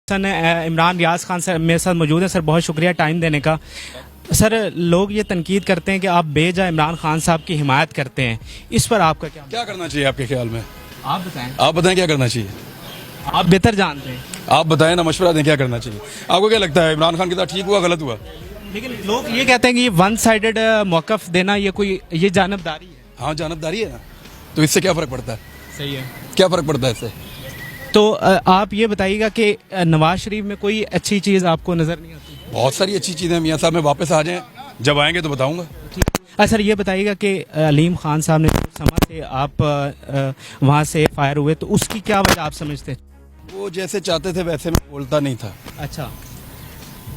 सन Imran Riaz Khan sir मेरे साथ मौजूद हैं। सर बहुत शुक्रिया टाइम देने का। सर लोग ये तनकीद करते हैं कि आप बेजा इमरान खान साहब की हिमायत करते हैं, इस पर आपका क्या करना चाहिए आपके ख्याल में? आप बताएं क्या करना चाहिए? आप बेहतर जानते हैं, आप बताएं ना, मशवरा दें क्या करना चाहिए। आपको क्या लगता है इमरान खान के साथ ठीक हुआ गलत हुआ? लेकिन लोग ये कहते हैं कि ये वन साइडेड मौकफ देना ये जानबदारी है। हाँ जानबदारी है ना, तो इससे क्या फर्क पड़ता है? सही है, क्या फर्क पड़ता है इससे? तो आप ये बताइएगा कि नवाज शरीफ में कोई अच्छी चीज़ आपको नज़र नहीं आती? बहुत सारी अच्छी चीज़ें मियाँ साहब में वापस आ जाएं, जब आएंगे तो बताऊंगा। सर ये बताइएगा कि अलीम खान साहब ने समा से आप वहाँ से फायर हुए, तो उसकी क्या वजह आप समझते हैं? वो जैसे चाहते थे वैसे मैं बोलता नहीं था। अच्छा,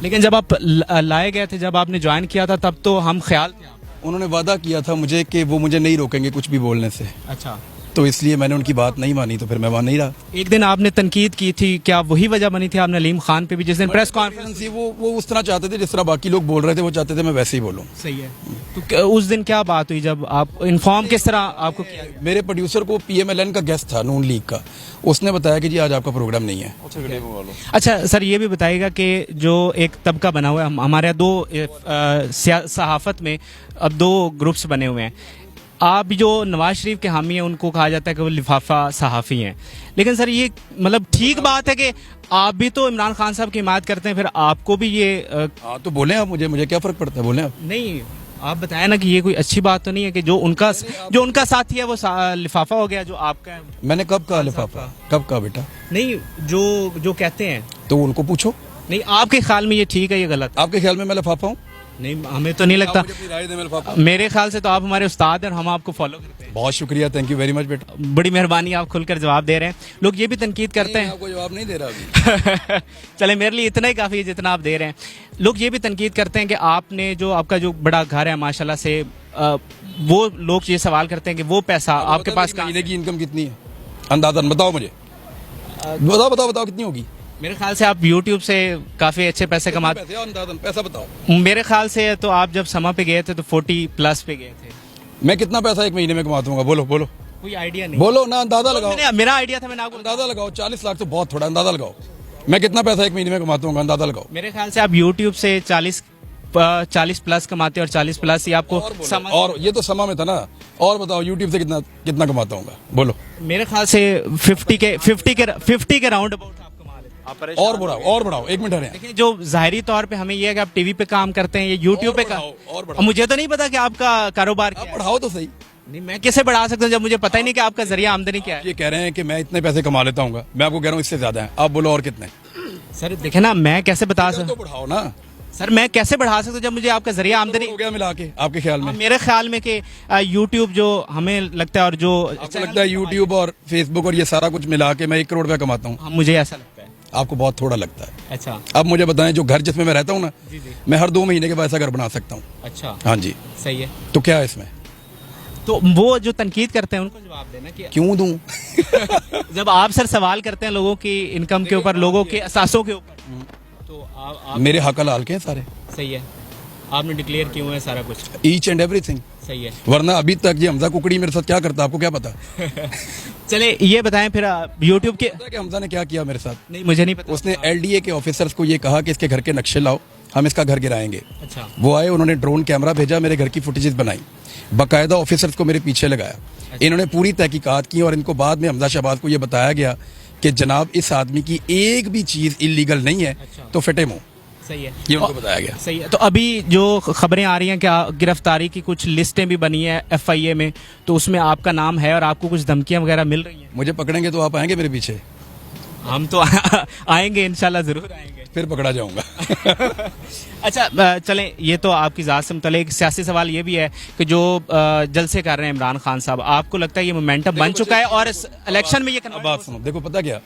लेकिन जब आप लाए गए थे, जब आपने ज्वाइन किया था, तब तो हम ख्याल थे उन्होंने वादा किया था मुझे कि वो मुझे नहीं रोकेंगे कुछ भी बोलने से। अच्छा, तो इसलिए मैंने उनकी बात नहीं मानी, तो फिर मैं वहाँ नहीं रहा। एक दिन आपने तनकीद की थी, क्या वही वजह बनी थी? आपने अलीम खान पे भी जिस दिन प्रेस कॉन्फ्रेंस थी वो उस तरह चाहते थे जिस तरह बाकी लोग बोल रहे थे, वो चाहते थे मैं वैसे ही बोलूँ। सही है, तो उस दिन क्या बात हुई जब आप इन्फॉर्म किस तरह आपको किया? मेरे प्रोड्यूसर को PMLN का गेस्ट था नून लीग का, उसने बताया कि जी आज आपका प्रोग्राम नहीं है। अच्छा सर ये भी बताइएगा कि जो एक तबका बना हुआ है हमारे यहाँ, दो सहाफत में अब दो ग्रुप्स बने हुए हैं। आप जो नवाज शरीफ के हामी हैं उनको कहा जाता है कि वो लिफाफा सहाफ़ी हैं, लेकिन सर ये मतलब ठीक बात है कि आप भी तो इमरान खान साहब की हिमायत करते हैं, फिर आपको भी ये हाँ तो बोलें आप, मुझे क्या फ़र्क पड़ता है, बोलें आप। नहीं, आप बताएं ना कि ये कोई अच्छी बात तो नहीं है कि जो उनका साथी है वो लिफाफा हो गया, जो आपका है। मैंने कब कहा लिफाफा? कब कहा बेटा? नहीं, जो कहते हैं तो उनको पूछो। नहीं, आपके ख्याल में ये ठीक है, ये गलत? आपके ख्याल में मैं लिफाफा हूँ? नहीं, हमें तो नहीं लगता। मेरे ख्याल से तो आप हमारे उस्ताद हैं और हम आपको फॉलो करते हैं। बहुत शुक्रिया, थैंक यू वेरी मच बेटा। बड़ी मेहरबानी, आप खुलकर जवाब दे रहे हैं। लोग ये भी तनकीद करते हैं, आपको जवाब नहीं दे रहा अभी। चले मेरे लिए इतना ही काफ़ी है जितना आप दे रहे हैं। लोग ये भी तनकीद करते हैं कि आपने जो आपका जो बड़ा घर है माशाल्लाह से, वो लोग ये सवाल करते हैं कि वो पैसा आपके पास महीने की इनकम कितनी है अंदाजन बताओ मुझे, बताओ कितनी होगी? मेरे ख्याल से आप YouTube से काफ़ी अच्छे पैसे कमाते हैं। पैसा बताओ। मेरे ख्याल से तो आप जब समा पे गए थे तो 40+ पे गए थे। मैं कितना पैसा एक महीने में कमाता हूँ? बोलो कोई आइडिया नहीं? बोलो ना, अंदाजा लगाओ। मेरा आइडिया था, मैंने आपको अंदाजा लगाओ। 40 लाख तो बहुत थोड़ा, अंदाजा लगाओ। मैं कितना पैसा एक महीने में कमाता हूँ, अंदाजा लगाओ। मेरे ख्याल से आप YouTube से 40+ कमाते हैं, और 40+ ये आपको और ये तो समा में था ना। और बताओ YouTube से कितना कमाता हूँ? बोलो। मेरे ख्याल से 50 के राउंड अबाउट आप कमा लेते हैं। और बढ़ाओ 1 मिनट है। देखिए, जो जाहिरी तौर पे हमें ये है कि आप टीवी पे काम करते हैं, ये YouTube पे काम, मुझे तो नहीं पता कि आपका कारोबार क्या है। बढ़ाओ तो सही। नहीं, मैं कैसे बढ़ा सकता हूँ जब मुझे पता ही नहीं कि आपका जरिया आमदनी क्या है? ये कह रहे हैं कि मैं इतने पैसे कमा लेता हूँ, मैं आपको कह रहा हूँ इससे ज्यादा है। आप बोलो और कितने? सर देखे ना, मैं कैसे बता सकता? तो बढ़ाओ ना सर, मैं कैसे बढ़ा सकता हूँ जब मुझे आपका जरिया आमदनी हो गया मिला के? आपके ख्याल में? मेरे ख्याल में कि YouTube जो हमें लगता है, और जो आपको लगता है YouTube और Facebook और ये सारा कुछ मिला के मैं 1 करोड़ रुपया कमाता हूँ? मुझे ऐसा लगता है। आपको बहुत थोड़ा लगता है। अच्छा, अब मुझे बताएं, जो घर जिसमें मैं रहता हूँ ना, मैं हर 2 महीने के बाद ऐसा घर बना सकता हूँ। अच्छा, हाँ जी, सही है। तो क्या है इसमें? तो वो जो तनकीद करते हैं उनको जवाब देना कि क्यों दूं? जब आप सर सवाल करते हैं लोगों की इनकम के ऊपर, लोगों के असासों के ऊपर, तो आप मेरे हक हलाल के हैं सारे। सही है, आपने डिक्लेयर किए हुए हैं सारा कुछ। Each and everything. सही है, वरना अभी तक ये हमजा कुकड़ी मेरे साथ क्या करता आपको क्या पता? चले ये बताएं फिर YouTube के कि हमजा ने क्या किया मेरे साथ? नहीं, मुझे नहीं पता। उसने LDA के ऑफिसर्स को ये कहा कि इसके घर के नक्शे लाओ, हम इसका घर गिराएंगे। अच्छा, वो आए, उन्होंने ड्रोन कैमरा भेजा, मेरे घर की फुटेजेस बनाई, बाकायदा ऑफिसर्स को मेरे पीछे लगाया। अच्छा। इन्होंने पूरी तहकीकात की और इनको बाद में हमजा शहबाज को ये बताया गया कि जनाब इस आदमी की एक भी चीज इलीगल नहीं है। अच्छा। तो फटे मुंह। सही है, ये उनको बताया गया। सही है। तो अभी जो खबरें आ रही हैं क्या गिरफ्तारी की कुछ लिस्टें भी बनी है FIA में, तो उसमें आपका नाम है और आपको कुछ धमकियां वगैरह मिल रही हैं? मुझे पकड़ेंगे तो आप आएंगे मेरे पीछे? हम तो आएंगे, इंशाल्लाह जरूर आएंगे। फिर पकड़ा जाऊंगा। अच्छा, चलें, ये तो आपकी ज़ात से मुतल्लिक़। एक सियासी सवाल ये भी है कि जो जलसे कर रहे हैं इमरान खान साहब, आपको लगता है ये मोमेंटम बन चुका है और इलेक्शन में ये बात सुनो, देखो पता क्या,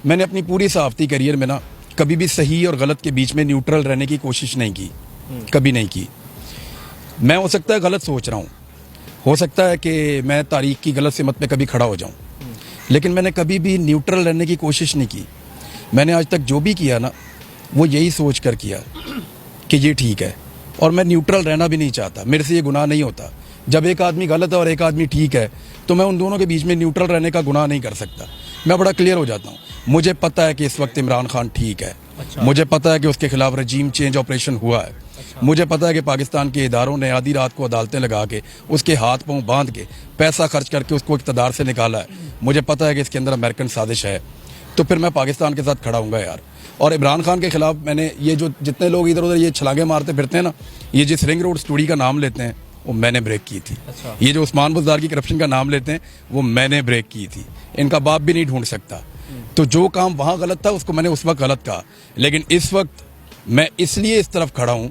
मैंने अपनी पूरी सहाफ़ती करियर में ना कभी भी सही और गलत के बीच में न्यूट्रल रहने की कोशिश नहीं की, कभी नहीं की। मैं हो सकता है गलत सोच रहा हूँ, हो सकता है कि मैं तारीख की गलत सिमत में कभी खड़ा हो जाऊँ, लेकिन मैंने कभी भी न्यूट्रल रहने की कोशिश नहीं की। मैंने आज तक जो भी किया ना, वो यही सोच कर किया कि ये ठीक है, और मैं न्यूट्रल रहना भी नहीं चाहता। मेरे से ये गुनाह नहीं होता। जब एक आदमी गलत है और एक आदमी ठीक है, तो मैं उन दोनों के बीच में न्यूट्रल रहने का गुनाह नहीं कर सकता। मैं बड़ा क्लियर हो जाता हूँ। मुझे पता है कि इस वक्त इमरान खान ठीक है। मुझे पता है कि उसके खिलाफ रजीम चेंज ऑपरेशन हुआ है। मुझे पता है कि पाकिस्तान के इदारों ने आधी रात को अदालतें लगा के उसके हाथ पांव बांध के पैसा खर्च करके उसको इक़्तिदार से निकाला है। मुझे पता है कि इसके अंदर अमेरिकन साजिश है। तो फिर मैं पाकिस्तान के साथ खड़ा हूँगा यार। और इमरान खान के खिलाफ मैंने ये जो जितने लोग इधर उधर ये छलांगे मारते फिरते हैं ना, ये जिस रिंग रोड स्टोरी का नाम लेते हैं वो मैंने ब्रेक की थी। ये जो उस्मान बुज़दार की करप्शन का नाम लेते हैं वो मैंने ब्रेक की थी। इनका बाप भी नहीं ढूंढ सकता। तो जो काम वहां गलत था उसको मैंने उस वक्त गलत कहा, लेकिन इस वक्त मैं इसलिए इस तरफ खड़ा हूं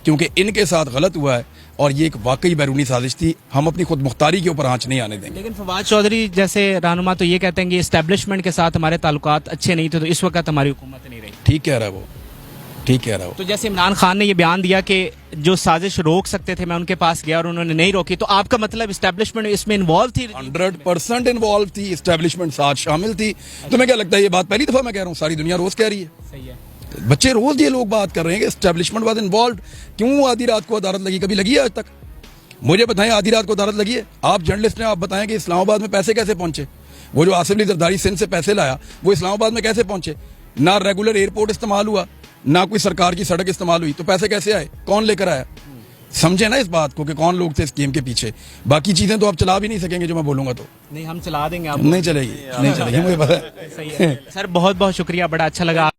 क्योंकि इनके साथ गलत हुआ है और ये एक वाकई बैरूनी साजिश थी। हम अपनी खुद मुख्तारी के ऊपर आंच नहीं आने देंगे। लेकिन फवाद चौधरी जैसे रहनुमा तो ये कहते हैं कि इस्टेब्लिशमेंट के साथ हमारे ताल्लुकात अच्छे नहीं थे, तो इस वक्त हमारी हुकूमत नहीं रही। ठीक कह रहा है वो, ठीक कह रहा है वो। तो जैसे इमरान खान ने ये बयान दिया कि जो साजिश रोक सकते थे मैं उनके पास गया और उन्होंने नहीं रोकी, तो आपका मतलब इस्टेब्लिशमेंट इसमें इन्वॉल्व थी? 100% इन्वॉल्व थी, इस्टेब्लिशमेंट साथ शामिल थी। तुम्हें क्या लगता है ये बात पहली दफा मैं कह रहा हूँ? सारी दुनिया रोज कह रही है। सही है। बच्चे रोज ये लोग बात कर रहे हैं कि एस्टेब्लिशमेंट वाज इन्वॉल्व। क्यों आधी रात को अदालत लगी? कभी लगी है आज तक? मुझे बताएं, आधी रात को अदालत लगी है? आप जर्नलिस्ट हैं, आप बताएं कि इस्लामाबाद में पैसे कैसे पहुंचे? वो जो आसिफ अली जरदारी सिंध से पैसे लाया वो इस्लामाबाद में कैसे पहुंचे? ना रेगुलर एयरपोर्ट इस्तेमाल हुआ, ना कोई सरकार की सड़क इस्तेमाल हुई, तो पैसे कैसे आए? कौन लेकर आया? समझे ना इस बात को कि कौन लोग थे स्कीम के पीछे। बाकी चीजें तो आप चला भी नहीं सकेंगे जो मैं बोलूंगा तो। नहीं, हम चला देंगे। आप नहीं चलेगी, नहीं चलेगी, मुझे पता है। सही है सर, बहुत बहुत शुक्रिया, बड़ा अच्छा लगा।